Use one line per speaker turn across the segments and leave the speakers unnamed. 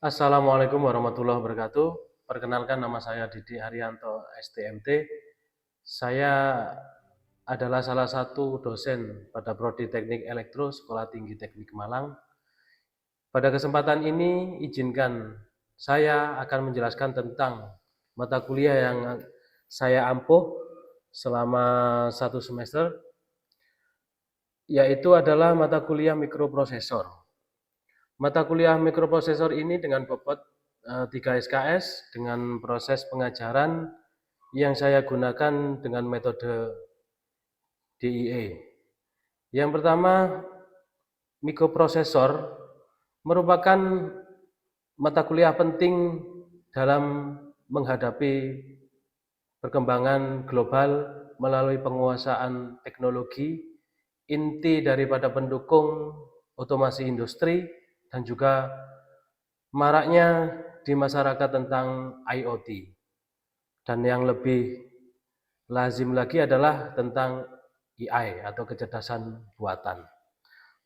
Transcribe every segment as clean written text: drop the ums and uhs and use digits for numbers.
Assalamualaikum warahmatullahi wabarakatuh. Perkenalkan, nama saya Didi Haryanto, STMT. Saya adalah salah satu dosen pada Prodi Teknik Elektro Sekolah Tinggi Teknik Malang. Pada kesempatan ini, izinkan saya akan menjelaskan tentang mata kuliah yang saya ampuh selama 1 semester, yaitu adalah mata kuliah mikroprosesor. Mata kuliah mikroprosesor ini dengan bobot 3 SKS dengan proses pengajaran yang saya gunakan dengan metode DIE. Yang pertama, mikroprosesor merupakan mata kuliah penting dalam menghadapi perkembangan global melalui penguasaan teknologi, inti daripada pendukung otomasi industri, dan juga maraknya di masyarakat tentang IoT. Dan yang lebih lazim lagi adalah tentang AI atau kecerdasan buatan.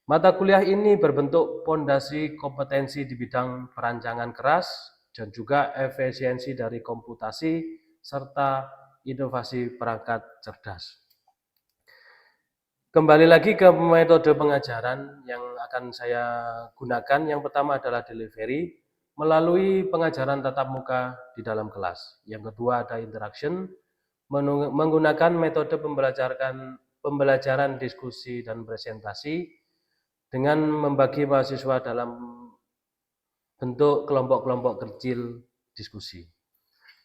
Mata kuliah ini berbentuk pondasi kompetensi di bidang perancangan keras dan juga efisiensi dari komputasi serta inovasi perangkat cerdas. Kembali lagi ke metode pengajaran yang akan saya gunakan. Yang pertama adalah delivery melalui pengajaran tatap muka di dalam kelas. Yang kedua ada interaction menggunakan metode pembelajaran diskusi dan presentasi dengan membagi mahasiswa dalam bentuk kelompok-kelompok kecil diskusi.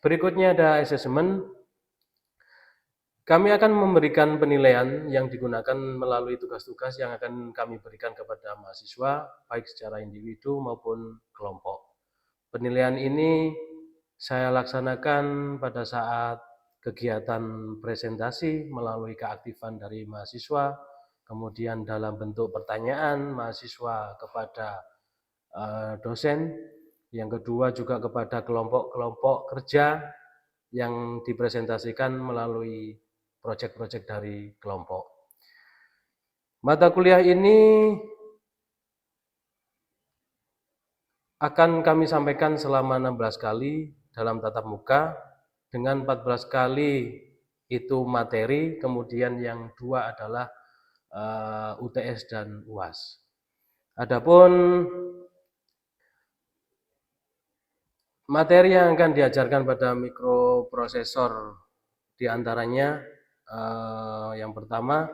Berikutnya ada assessment. Kami akan memberikan penilaian yang digunakan melalui tugas-tugas yang akan kami berikan kepada mahasiswa, baik secara individu maupun kelompok. Penilaian ini saya laksanakan pada saat kegiatan presentasi melalui keaktifan dari mahasiswa, kemudian dalam bentuk pertanyaan mahasiswa kepada dosen, yang kedua juga kepada kelompok-kelompok kerja yang dipresentasikan melalui proyek-proyek dari kelompok. Mata kuliah ini akan kami sampaikan selama 16 kali dalam tatap muka, dengan 14 kali itu materi, kemudian yang 2 adalah UTS dan UAS. Adapun materi yang akan diajarkan pada mikroprosesor diantaranya yang pertama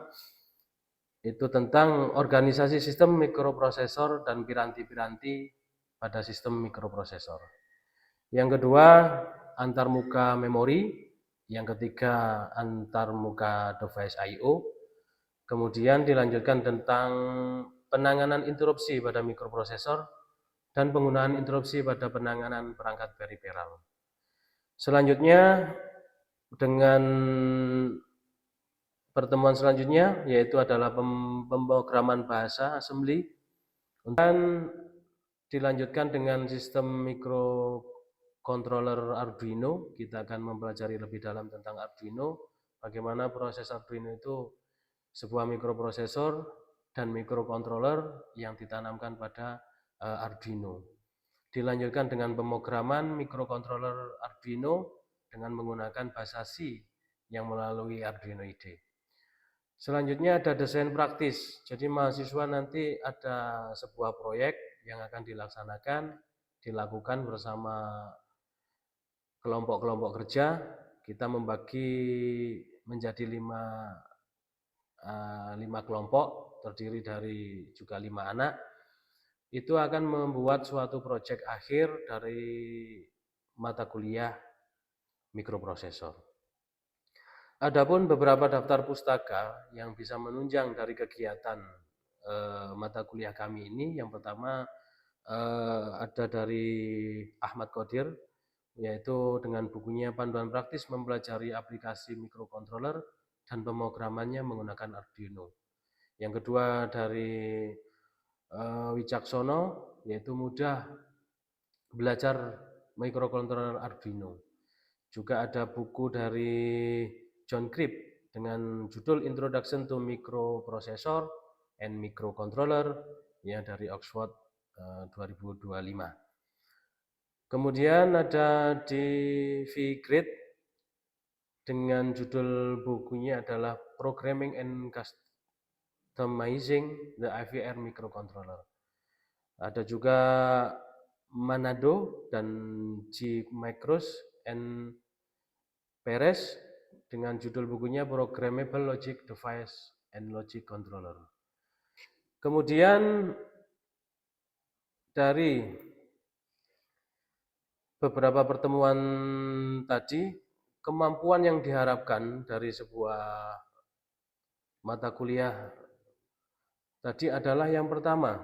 itu tentang organisasi sistem mikroprosesor dan piranti-piranti pada sistem mikroprosesor. Yang kedua, antarmuka memori. Yang ketiga, antarmuka device I/O. Kemudian dilanjutkan tentang penanganan interupsi pada mikroprosesor dan penggunaan interupsi pada penanganan perangkat periferal. Selanjutnya, dengan pertemuan selanjutnya yaitu adalah pemrograman bahasa assembly, dan dilanjutkan dengan sistem microcontroller Arduino. Kita akan mempelajari lebih dalam tentang Arduino, bagaimana proses Arduino itu sebuah mikroprosesor dan microcontroller yang ditanamkan pada Arduino. Dilanjutkan dengan pemrograman microcontroller Arduino dengan menggunakan bahasa C yang melalui Arduino IDE. Selanjutnya ada desain praktis. Jadi mahasiswa nanti ada sebuah proyek yang akan dilakukan bersama kelompok-kelompok kerja. Kita membagi menjadi 5 kelompok, terdiri dari juga 5 anak. Itu akan membuat suatu proyek akhir dari mata kuliah mikroprosesor. Adapun beberapa daftar pustaka yang bisa menunjang dari kegiatan mata kuliah kami ini, yang pertama ada dari Ahmad Qodir, yaitu dengan bukunya Panduan Praktis Mempelajari Aplikasi Mikrocontroller dan Pemrogramannya Menggunakan Arduino. Yang kedua dari Wicaksono, yaitu Mudah Belajar Mikrocontroller Arduino. Juga ada buku dari John Cribb dengan judul Introduction to Microprocessor and Microcontroller, ya, dari Oxford 2025. Kemudian ada di V-Grade dengan judul bukunya adalah Programming and Customizing the IVR Microcontroller. Ada juga Manado dan G. Micros and Perez dengan judul bukunya Programmable Logic Device and Logic Controller. Kemudian dari beberapa pertemuan tadi, kemampuan yang diharapkan dari sebuah mata kuliah tadi adalah yang pertama,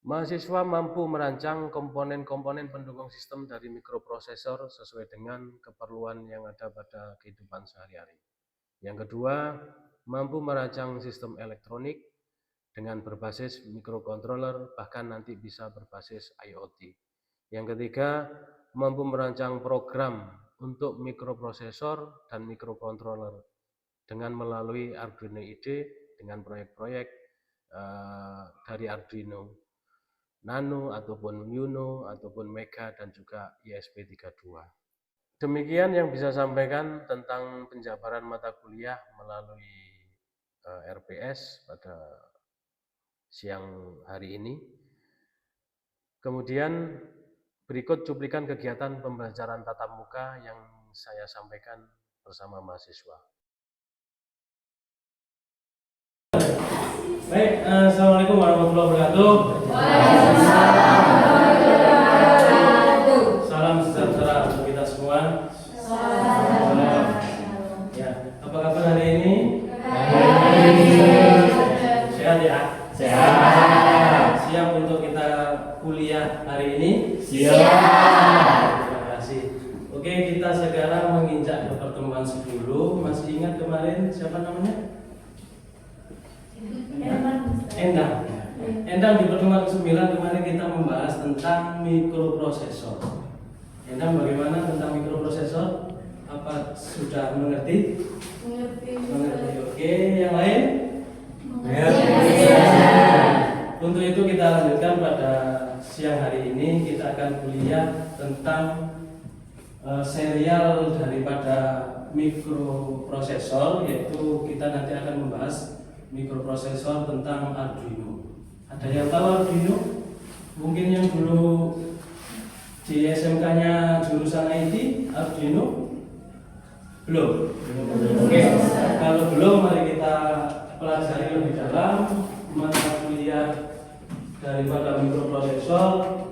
mahasiswa mampu merancang komponen-komponen pendukung sistem dari mikroprosesor sesuai dengan keperluan yang ada pada kehidupan sehari-hari. Yang kedua, mampu merancang sistem elektronik dengan berbasis mikrocontroller, bahkan nanti bisa berbasis IoT. Yang ketiga, mampu merancang program untuk mikroprosesor dan mikrocontroller dengan melalui Arduino IDE dengan proyek-proyek dari Arduino Nano ataupun Uno ataupun Mega dan juga ISP32. Demikian yang bisa sampaikan tentang penjabaran mata kuliah melalui RPS pada siang hari ini. Kemudian berikut cuplikan kegiatan pembelajaran tatap muka yang saya sampaikan bersama mahasiswa.
Baik, Assalamualaikum warahmatullahi wabarakatuh. Salam sejahtera untuk kita semua. Ya, apa kabar hari ini? Sehat ya? Sehat. Siap untuk kita kuliah hari ini? Siap. Terima kasih. Oke, kita sekarang menginjak ke pertemuan 10. Masih ingat kemarin siapa namanya? Endang di pertemuan 9 kemarin kita membahas tentang mikroprosesor. Endang bagaimana tentang mikroprosesor? Apa sudah mengerti? Mengerti. Oke, yang lain? Mengerti. Untuk itu kita lanjutkan pada siang hari ini kita akan kuliah tentang serial daripada mikroprosesor, yaitu kita nanti akan membahas mikroprosesor tentang Arduino. Ada yang tahu Arduino? Mungkin yang dulu di SMK-nya jurusan IT, Arduino? Belum? Oke, kalau belum mari kita pelajari lebih dalam mata kuliah daripada mikroprosesor,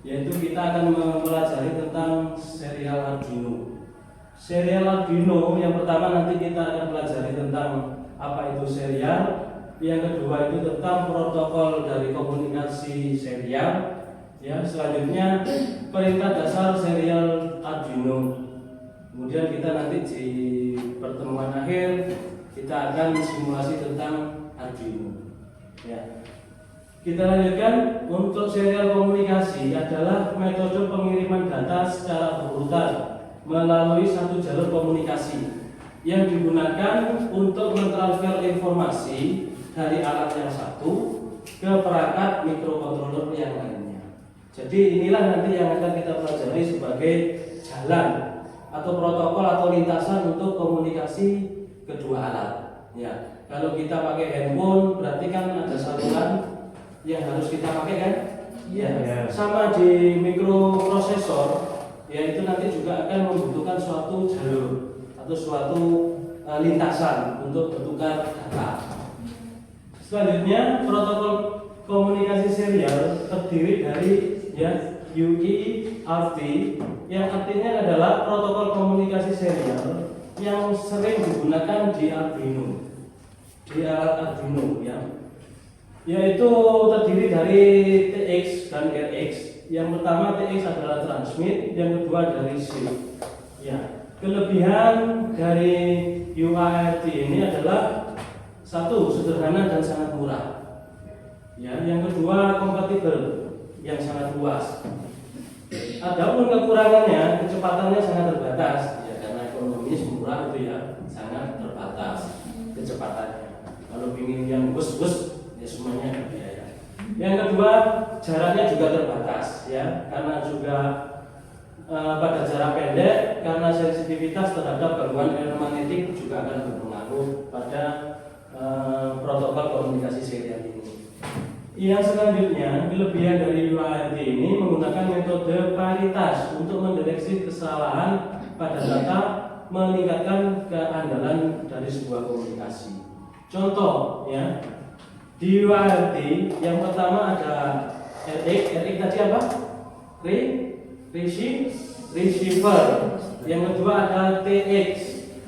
yaitu kita akan mempelajari tentang serial Arduino. Serial Arduino yang pertama nanti kita akan pelajari tentang apa itu serial, yang kedua itu tentang protokol dari komunikasi serial, ya, selanjutnya perintah dasar serial Arduino. Kemudian kita nanti di pertemuan akhir kita akan simulasi tentang Arduino, ya. Kita lanjutkan. Untuk serial komunikasi adalah metode pengiriman data secara berurutan melalui satu jalur komunikasi yang digunakan untuk mentransfer informasi dari alat yang satu ke perangkat mikrokontroler yang lainnya. Jadi inilah nanti yang akan kita pelajari sebagai jalan atau protokol atau lintasan untuk komunikasi kedua alat. Ya, kalau kita pakai handphone berarti kan ada saluran yang harus kita pakai kan? Ya. Sama di mikroprosesor, ya itu nanti juga akan membutuhkan suatu jalur atau suatu lintasan untuk bertukar data. Selanjutnya, protokol komunikasi serial terdiri dari UART, yang artinya adalah protokol komunikasi serial yang sering digunakan di Arduino, di alat Arduino, ya. Yaitu terdiri dari TX dan RX. Yang pertama TX adalah transmit, yang kedua dari shift. Ya. Kelebihan dari UART ini adalah satu, sederhana dan sangat murah. Ya, yang kedua kompatibel, yang sangat luas. Adapun kekurangannya, kecepatannya sangat terbatas. Ya, karena ekonomis murah itu ya sangat terbatas kecepatannya. Kalau ingin yang bus ya semuanya ada biaya. Yang kedua, jaraknya juga terbatas ya, karena juga pada jarak pendek, karena sensitivitas terhadap gangguan elektromagnetik juga akan berpengaruh pada protokol komunikasi serial ini. Yang selanjutnya, kelebihan dari UART ini menggunakan metode paritas untuk mendeteksi kesalahan pada data, meningkatkan keandalan dari sebuah komunikasi. Contoh ya, di UART yang pertama ada RX tadi apa? Receiver. Yang kedua ada TX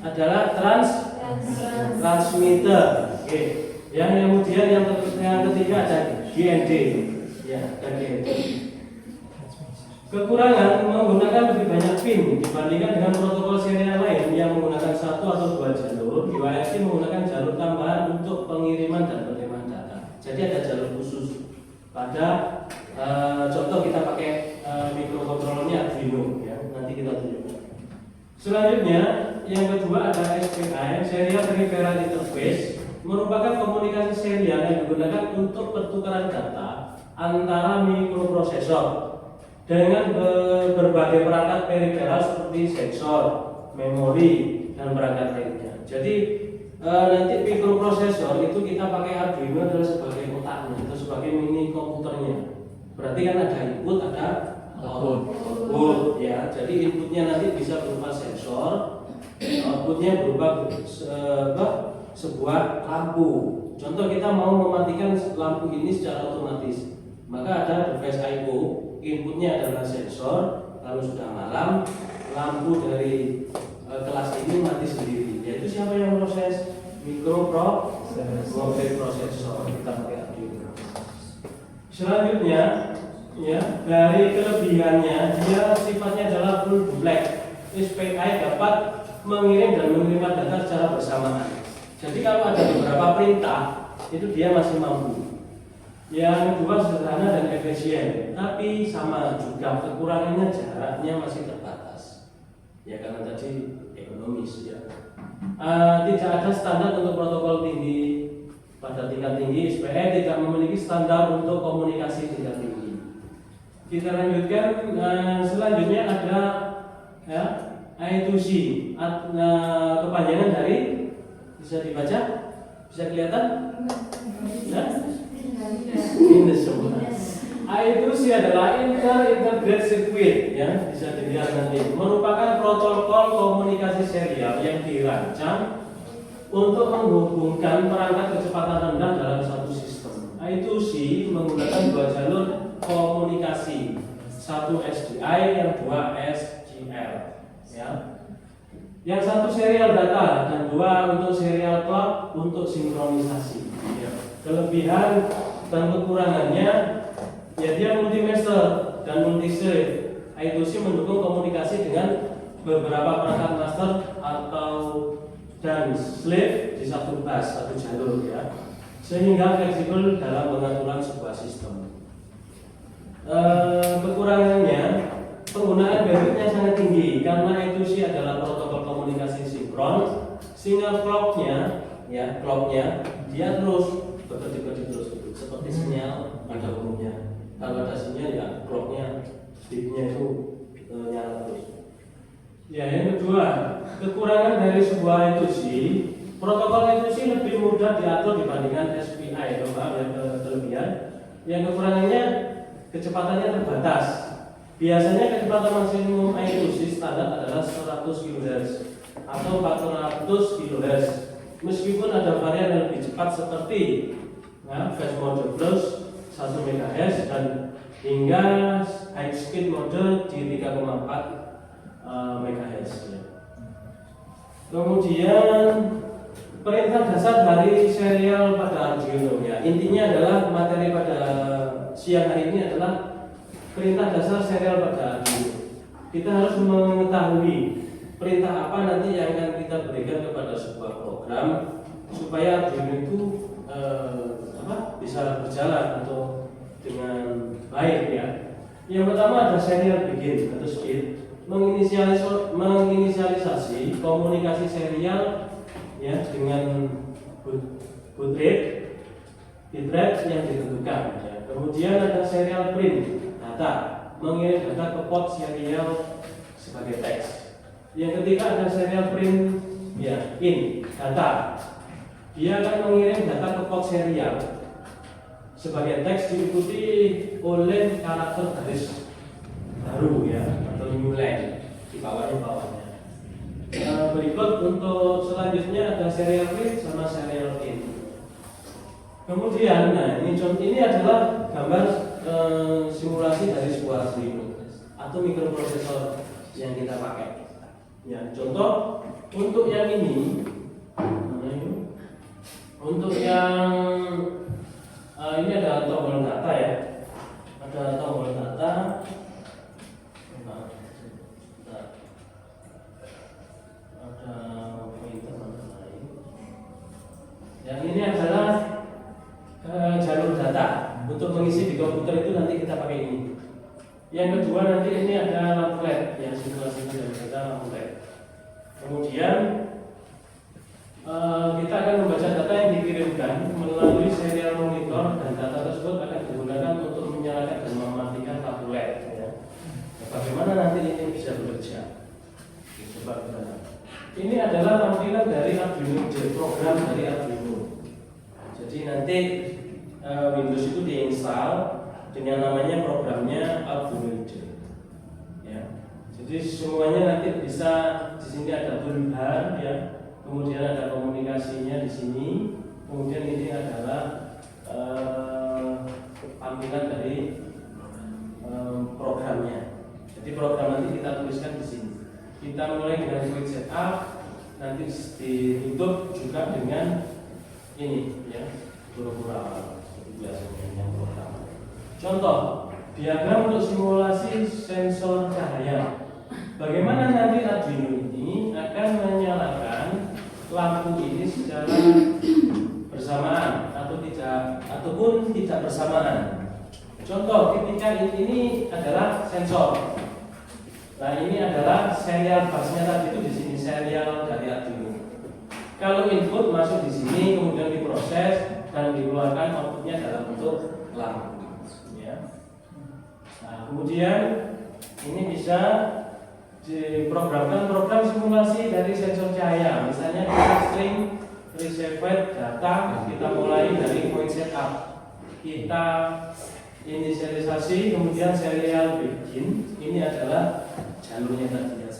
adalah transmitter. Oke. Yang kemudian yang ketiga ada GND. Ya, dan GND. Kekurangan menggunakan lebih banyak pin dibandingkan dengan protokol serial lain yang menggunakan 1 atau 2 jalur. UART menggunakan jalur tambahan untuk pengiriman dan penerimaan data. Jadi ada jalur khusus. Pada contoh kita pakai microcontrollernya Arduino ya, nanti kita tunjukkan. Selanjutnya yang kedua ada SPI, Serial Peripheral Interface, merupakan komunikasi serial yang digunakan untuk pertukaran data antara mikroprosesor dengan berbagai perangkat periferal seperti sensor, memori, dan perangkat lainnya. Jadi nanti mikroprosesor itu kita pakai Arduino adalah sebagai otaknya atau sebagai mini komputernya. Berarti kan ada input, ada output ya. Jadi inputnya nanti bisa berupa sensor, outputnya berupa sebuah lampu. Contoh kita mau mematikan lampu ini secara otomatis, maka ada device I/O, inputnya adalah sensor. Kalau sudah malam, lampu dari kelas ini mati sendiri. Yaitu siapa yang proses? Mikroprosesor. Kita pakai Arduino. Selanjutnya, ya, dari kelebihannya, dia sifatnya adalah full black. SPI dapat mengirim dan menerima data secara bersamaan. Jadi kalau ada beberapa perintah, itu dia masih mampu. Yang kedua sederhana dan efisien, tapi sama juga kekurangannya jaraknya masih terbatas. Ya karena tadi ekonomis ya. Tidak ada standar untuk protokol tinggi pada tingkat tinggi. SPI tidak memiliki standar untuk komunikasi tingkat tinggi. Kita lanjutkan. Selanjutnya ada ya, I2C, kepanjangan dari, bisa dibaca, bisa kelihatan? Nah, ini semua. I2C adalah Integrated Circuit, ya bisa dilihat nanti. Merupakan protokol komunikasi serial yang dirancang untuk menghubungkan perangkat kecepatan rendah dalam satu sistem. I2C menggunakan 2 jalur komunikasi, 1 SDI, yang 2 SGL. Ya. Yang 1 serial data dan 2 untuk serial clock untuk sinkronisasi. Ya. Kelebihan dan kekurangannya, ya dia multi-master dan multi-slave. I2C mendukung komunikasi dengan beberapa perangkat master atau dan slave di satu bus, satu jalur ya, sehingga fleksibel dalam pengaturan sebuah sistem. Kekurangannya, penggunaan bandwidthnya sangat tinggi karena I2C adalah protokol komunikasi sinkron, sehingga clocknya dia terus berdetik terus seperti sinyal pada umumnya. Kalau ada sinyal ya clocknya speednya itu nyala terus. Ya, yang kedua, kekurangan dari sebuah I2C, protokol I2C lebih mudah diatur dibandingkan SPI, kelebihan. Yang kekurangannya, kecepatannya terbatas. Biasanya kecepatan maksimum I2C standar adalah 100 kHz atau 400 kHz. Meskipun ada varian yang lebih cepat seperti fast mode plus 1 MHz dan hingga high speed mode di 3,4 MHz. Kemudian perintah dasar dari serial pada Arduino ya. Intinya adalah materi pada siang hari ini adalah perintah dasar serial pada Arduino. Kita harus mengetahui perintah apa nanti yang akan kita berikan kepada sebuah program supaya Arduino itu bisa berjalan atau dengan baik ya. Yang pertama ada serial begin atau start, menginisialisasi komunikasi serial ya dengan boot rate. bitrate yang ditentukan. Ya. Kemudian ada serial print data, mengirim data ke port serial sebagai teks. Yang ketiga ada serial print ya in data, dia akan mengirim data ke port serial sebagai teks diikuti oleh karakter garis baru ya atau new line di bawahnya. Berikut untuk selanjutnya ada serial print sama serial in. Kemudian, nah ini adalah gambar simulasi dari sebuah Arduino atau mikroprosesor yang kita pakai. Ya, contoh untuk yang ini, untuk yang ini ada tombol data ya, ada tombol data, ada pointer lain. Yang ini adalah jalur data untuk mengisi di komputer itu nanti kita pakai ini. Yang kedua nanti ini ada lampu LED yang simulasi jalur data lampu LED. Kemudian kita akan membaca data yang dikirimkan melalui serial monitor dan data tersebut akan digunakan untuk menyalakan dan mematikan lampu LED. Ya. Bagaimana nanti ini bisa bekerja? Coba kita lihat. Ini adalah tampilan dari Arduino, program dari Arduino. Jadi nanti Windows itu diinstal dengan namanya programnya Arduino. Ya. Jadi semuanya nanti bisa di sini ada toolbar ya. Kemudian ada komunikasinya di sini. Kemudian ini adalah tampilan dari programnya. Jadi program nanti kita tuliskan di sini. Kita mulai dengan quick setup, nanti ditutup juga dengan ini ya, pura-pura biasanya yang pertama. Contoh diagram untuk simulasi sensor cahaya. Bagaimana nanti Arduino ini akan menyalakan lampu ini secara bersamaan atau tidak ataupun tidak bersamaan. Contoh ketika ini adalah sensor. Nah ini adalah serial busnya tadi itu di sini serial dari Arduino. Kalau input masuk di sini kemudian diproses dan dikeluarkan outputnya dalam bentuk lampu. Ya. Nah kemudian ini bisa diprogramkan program simulasi dari sensor cahaya. Misalnya kita string received data, kita mulai dari point setup, kita inisialisasi, kemudian serial begin. Ini adalah jalurnya tadi yang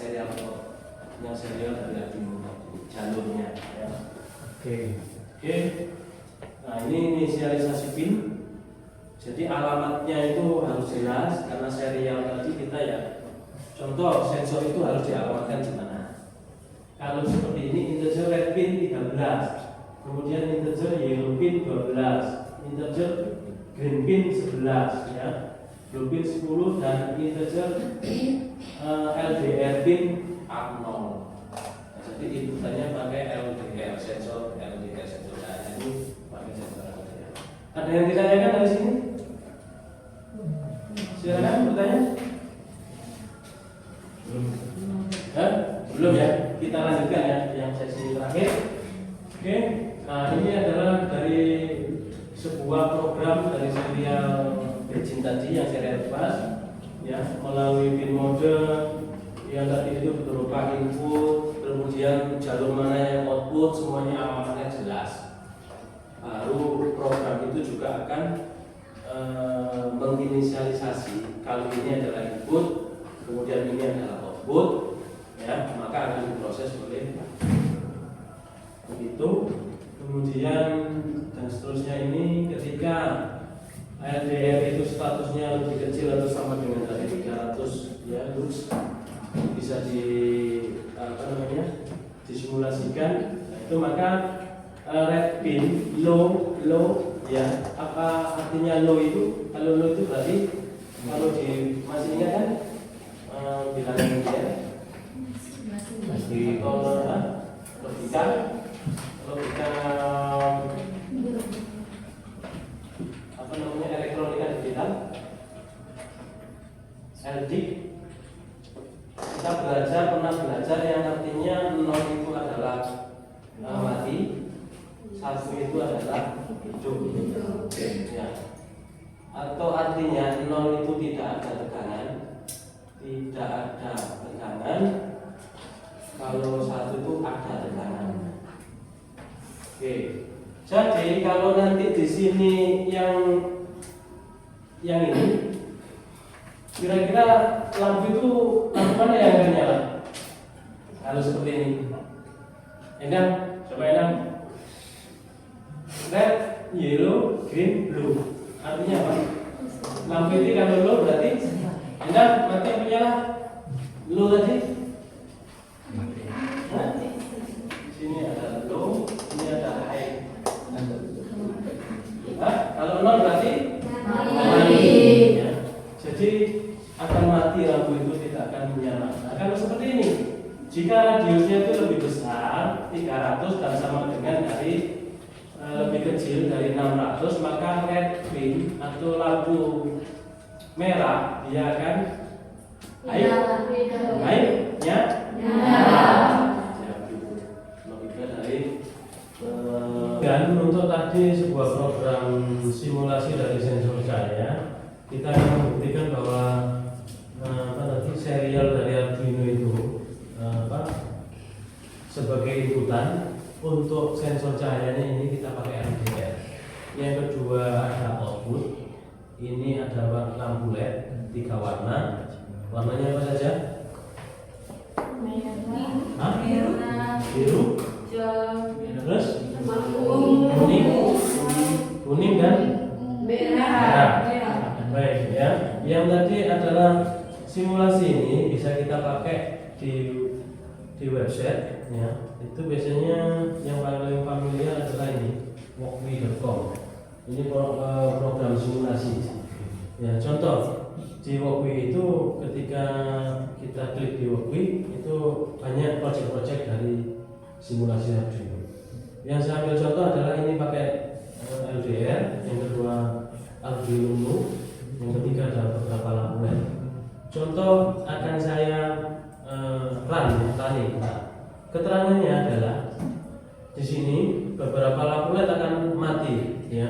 serial dari Arduino jalurnya. Ya. Oke. Nah ini inisialisasi pin. Jadi alamatnya itu harus jelas karena serial tadi kita ya. Contoh sensor itu harus dialamatkan di mana. Kalau seperti ini integer red pin 13, kemudian integer yellow pin 12, integer green pin 11 ya, blue pin 10 dan integer LDR pin 0. Nah, jadi inputannya pakai LDR sensor nah, ini pakai sensor LDR. Ada yang ditanyakan dari sini? Silakan bertanya. Belum ya, kita lanjutkan ya yang sesi terakhir. Oke, nah ini adalah dari sebuah program dari serial Virgin tadi yang serial bus ya, melalui pin mode yang tadi itu berupa input, kemudian jalur mana yang output, semuanya alamatnya jelas. Baru program itu juga akan menginisialisasi kalau ini adalah input, kemudian ini adalah output, ya maka akan diproses oleh begitu. Kemudian dan seterusnya ini ketika LDR itu statusnya lebih kecil atau sama dengan dari 300 ya lux bisa disimulasikan. Nah, itu maka red pin low ya, apa artinya low itu? Kalau low itu berarti kalau di masih ingat kan bilangan dia masih logika apa namanya elektronika digital LD. Kita pernah belajar yang artinya 0 itu adalah mati, 1 itu adalah hidup. Ya. Atau artinya 0 itu tidak ada tekanan, tidak ada tekanan. Kalau 1 itu ada tekanan. Oke. Jadi kalau nanti di sini yang ini, kira-kira lampu mana yang akan nyala? Kalau seperti ini, Endang, coba Endang. Red, yellow, green, blue. Artinya apa? Lampu ini kalau low berarti Endang, mati apa nyala? Low tadi? Nah, di sini ada low, ini ada high. Kalau 0 berarti mati. Ya. Jadi akan mati, lampu itu tidak akan menyala. Nah, kalau seperti ini, jika radiusnya itu lebih besar 300 dan sama dengan dari lebih kecil dari 600, maka red green atau lampu merah dia akan nyala. Logika dari dan untuk tadi sebuah program simulasi dari sensor cahaya, kita akan membuktikan bahwa serial dari Arduino itu sebagai inputan untuk sensor cahayanya ini kita pakai LDR. Yang kedua ada output, ini ada lampu LED 3 warna. Warnanya apa saja? Biru, terus kuning dan merah. Baik ya. Yang tadi adalah simulasi ini bisa kita pakai di website ya. Itu biasanya yang paling familiar adalah ini walkme.com. Ini program simulasi. Ya, contoh di Walkme itu ketika kita klik di Walkme itu banyak project-project dari simulasi Arduino. Yang saya ambil contoh adalah ini pakai LDR, yang kedua Arduino Uno, yang ketiga ada beberapa lampu LED. Contoh akan saya running. Keterangannya adalah di sini beberapa lampu LED akan mati, ya.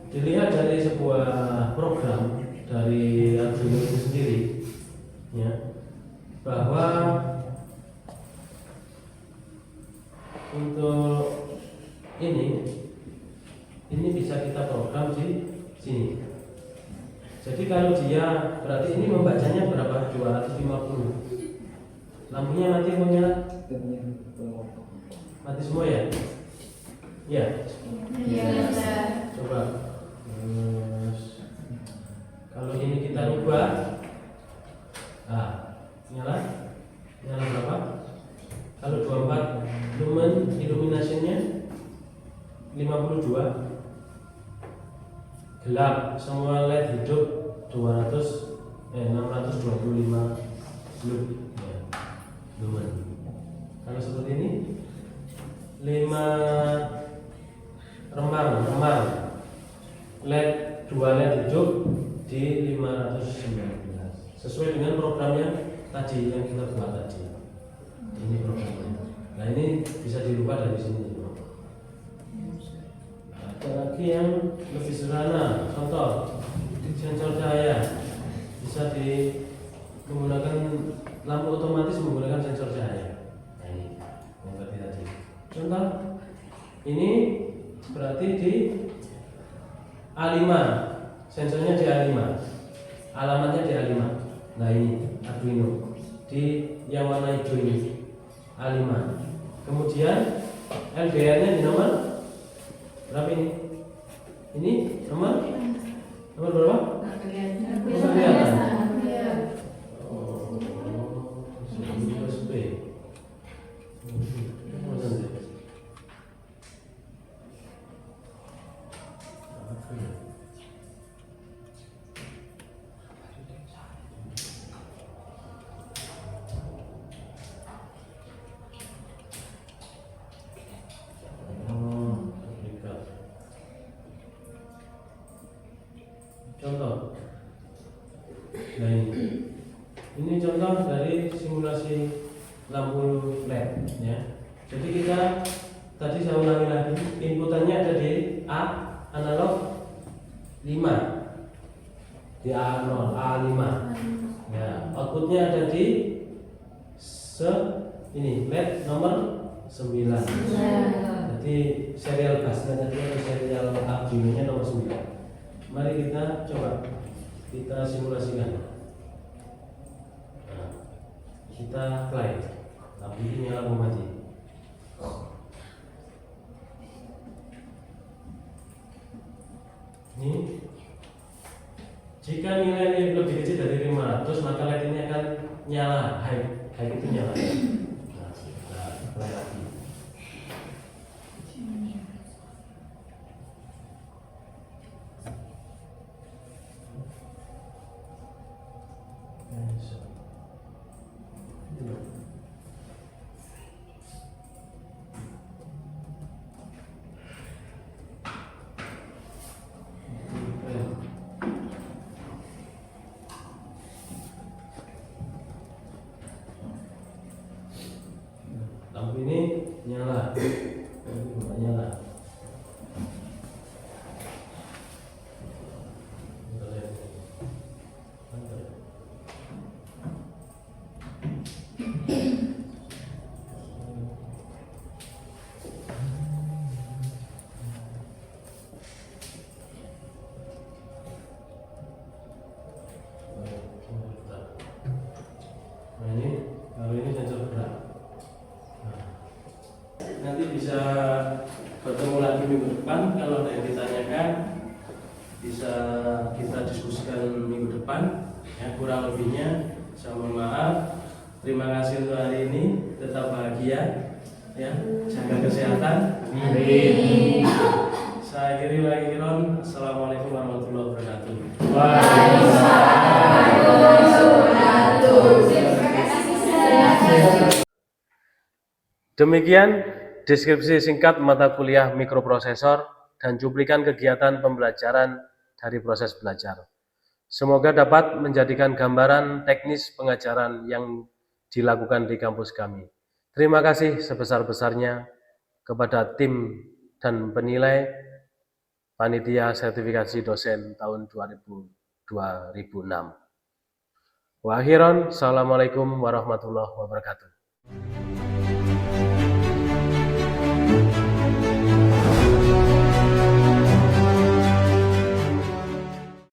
Dilihat dari sebuah program dari Arduino itu sendiri, ya, bahwa untuk ini bisa kita program di sini. Jadi kalau dia berarti ini membacanya berapa? 250. Lampunya mati mau nyala? Mati semua ya? Ya. Coba. Kalau ini kita ubah, nyala berapa? Kalau 24 lumen illuminationnya 52, gelap, semua LED hidup 625 lumen. Kalau seperti ini 5 remang LED, 2 LED hidup di 519 sesuai dengan programnya tadi yang kita buat tadi. Ini programnya. Nah, ini bisa dirubah dari sini. Ada lagi yang lebih sederhana. Contoh sensor cahaya bisa menggunakan lampu otomatis menggunakan sensor cahaya. Nah, ini yang tadi. Contoh ini berarti di A5, sensornya di A5, alamatnya di A5. Nah, ini Arduino di yang warna hijau ini A5. Kemudian LDR-nya di nomor berapa ini? Ini nomor berapa? Kelihatan. USB. Contoh. Nah, ini contoh dari simulasi lampu LED ya. Jadi kita Tadi saya ulangi lagi, inputannya ada di A analog 5, di A0, A5. Ya, outputnya ada di ini LED nomor 9. Jadi serial busnya tadi atau serial Arduino-nya nomor 9. Mari kita coba kita simulasikan. Nah, kita play. Tapi ini nyala mati. Ini jika nilai lebih kecil dari 500 maka LED ini akan nyala, high itu nyala. Nah, kita play lagi. Lampu ini nyala, ini bukan nyala. Nah ini, kalau ini sensor gerak. Nanti bisa bertemu lagi minggu depan. Kalau ada yang ditanyakan bisa kita diskusikan minggu depan. Ya, kurang lebihnya saya mohon maaf. Terima kasih untuk hari ini. Tetap bahagia, ya, jaga kesehatan. Amin. Saya akhiri wa akhiron. Assalamualaikum warahmatullahi wabarakatuh.
Demikian deskripsi singkat mata kuliah mikroprosesor dan cuplikan kegiatan pembelajaran dari proses belajar. Semoga dapat menjadikan gambaran teknis pengajaran yang dilakukan di kampus kami. Terima kasih sebesar-besarnya kepada tim dan penilai Panitia Sertifikasi Dosen tahun 2006. Wa akhiran, assalamualaikum warahmatullahi wabarakatuh.